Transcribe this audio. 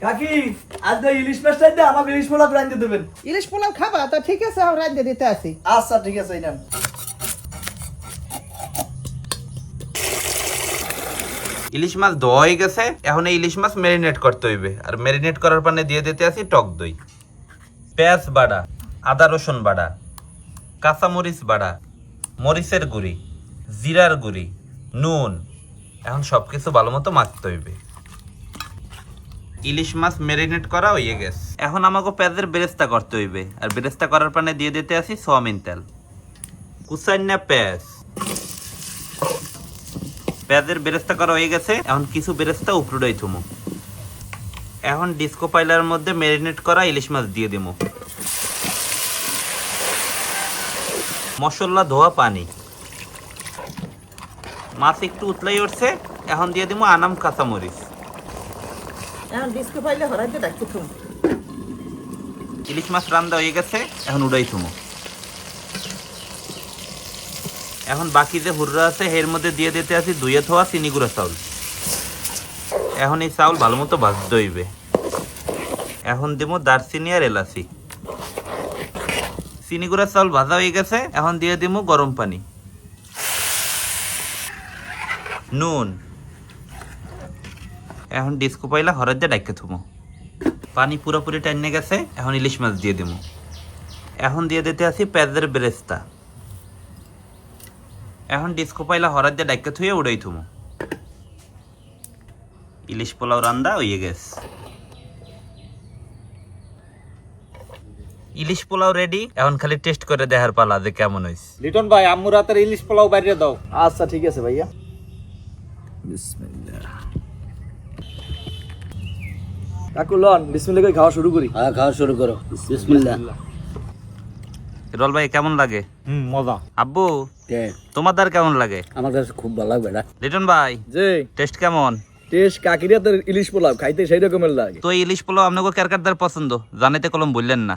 কাকি আজ তো ইলিশ মাছটাই দে আমাকে ইলিশ পোলাও রাঁধতে দেবেন। ইলিশ পোলাও খাবা তো ঠিক আছে, আমি রাঁধতে দিতে আসি। আচ্ছা ঠিক আছে নেন। ইলিশ মাছ ধোয়া হয়ে গেছে, এখন এই ইলিশ মাছ ম্যারিনেট করতে হইবে। আর ম্যারিনেট করার পানে দিয়ে দিতে আসি টক দই, পেঁয়াজ বাটা, আদা রসুন বাটা, কাঁচামরিচ বাটা, মরিচের গুঁড়ি, জিরার গুঁড়ি, নুন। এখন সবকিছু ভালো মতো মাখতে হইবে। ইলিশ মাছ ম্যারিনেট করা হয়ে গেছে, এখন আমাকে পেঁয়াজের বেরেস্তা করতে হইবে। আর বেরেস্তা করার পানে দিয়ে দিতে আসি সোয়াবিন তেল, কুচাইনা পেঁয়াজ। পেঁয়াজের বেরেস্তা করা হয়ে গেছে, এখন কিছু বেরেস্তা উপরে থুমো। এখন ডিস্কো পাইলার মধ্যে ম্যারিনেট করা ইলিশ মাছ দিয়ে দিমু, মশলা ধোয়া পানি। মাছ একটু উতলাই উঠছে, এখন দিয়ে দিমু আনাম কাঁচামরিচ। এখন ডিস্কো পাইলে হরাইতে ডাকতে তুমি। ইলিশ মাছ রান্না হয়ে গেছে, এখন উড়াই থুমো। এখন বাকি যে হুররা আছে এর মধ্যে দিয়ে দিতে আসি ধুয়ে থোয়া চিনি গুঁড়া চাউল। এখন এই চাউল ভালো মতো ভাজতে হইবে। এখন দেবো দারচিনি আর এলাচি। চিনি গুঁড়া চাউল ভাজা হয়ে গেছে, এখন দিয়ে দিব গরম পানি, নুন। এখন ডিস্কো পাইলা হরার দিয়ে ডাইকে থুমো। পানি পুরোপুরি টাইনে গেছে, এখন ইলিশ মাছ দিয়ে দিব। এখন দিয়ে দিতে আসি পেঁয়াজের বেরেস্তা। এখন ডিস্কো পাইলা হরার দিয়ে ডাইকে থুয়ে উড়াই থুমো। ইলিশ পোলাও রান্দা হয়ে গেছে। ইলিশ পোলাও রেডি, এখন খালি টেস্ট করে দেখার পালা যে কেমন হয়েছে। লিটন ভাই আম্মুর হাতের ইলিশ পোলাও বাইরে দাও। আচ্ছা ঠিক আছে ভাইয়া। বিসমিল্লাহ। কাকু লন বিসমিল্লাহ করে খাওয়া শুরু করি। হ্যাঁ, খাওয়া শুরু করো। বিসমিল্লাহ। রল ভাই কেমন লাগে? মজা। আব্বু কে? তোমার দ্বার কেমন লাগে? আমার কাছে খুব ভালো লাগবে না। লিটন ভাই যে টেস্ট কেমন? টেস্ট কাকিরিয়া তো ইলিশ পোলাও খাইতে সেই রকমের লাগে। তো এই ইলিশ পোলাও আপনাকে কার কার দ্বার পছন্দ জানাইতে কলম বললেন না।